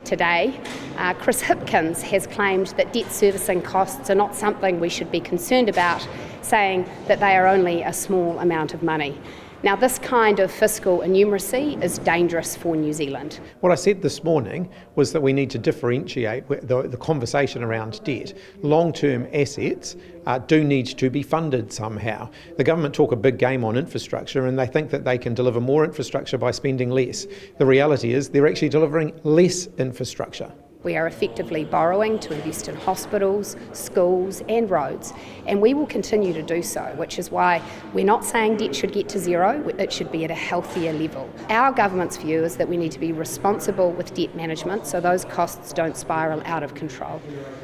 Today, Chris Hipkins has claimed that debt servicing costs are not something we should be concerned about, saying that they are only a small amount of money. Now, this kind of fiscal innumeracy is dangerous for New Zealand. What I said this morning was that we need to differentiate the conversation around debt. Long-term assets do need to be funded somehow. The government talk a big game on infrastructure and they think that they can deliver more infrastructure by spending less. The reality is they're actually delivering less infrastructure. We are effectively borrowing to invest in hospitals, schools and roads, and we will continue to do so, which is why we're not saying debt should get to zero, it should be at a healthier level. Our government's view is that we need to be responsible with debt management so those costs don't spiral out of control.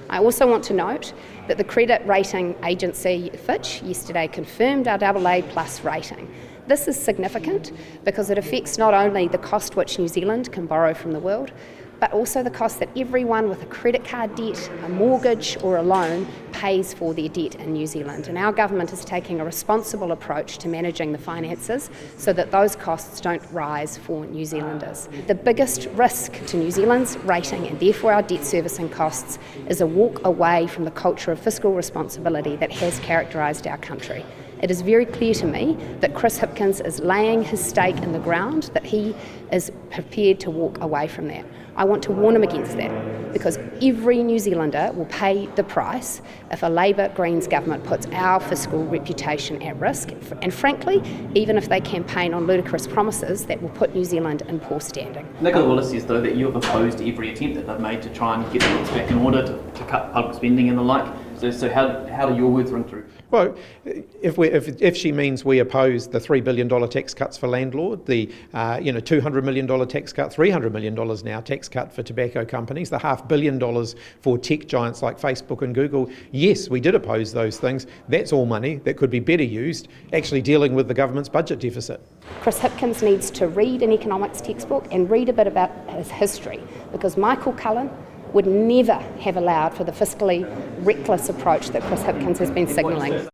I also want to note that the credit rating agency Fitch yesterday confirmed our AA+ rating. This is significant because it affects not only the cost which New Zealand can borrow from the world, but also the cost that everyone with a credit card debt, a mortgage or a loan pays for their debt in New Zealand. And our government is taking a responsible approach to managing the finances so that those costs don't rise for New Zealanders. The biggest risk to New Zealand's rating and therefore our debt servicing costs is a walk away from the culture of fiscal responsibility that has characterised our country. It is very clear to me that Chris Hipkins is laying his stake in the ground, that he is prepared to walk away from that. I want to warn him against that because every New Zealander will pay the price if a Labour Greens government puts our fiscal reputation at risk, and frankly, even if they campaign on ludicrous promises that will put New Zealand in poor standing. Nicola Willis says though that you have opposed every attempt that they've made to try and get the books back in order to cut public spending and the like. So how do your words ring through? Well, if she means we oppose the $3 billion tax cuts for landlord, the $200 million tax cut, $300 million now tax cut for tobacco companies, the $500 million for tech giants like Facebook and Google, yes, we did oppose those things. That's all money that could be better used actually dealing with the government's budget deficit. Chris Hipkins needs to read an economics textbook and read a bit about his history, because Michael Cullen would never have allowed for the fiscally reckless approach that Chris Hipkins has been signalling.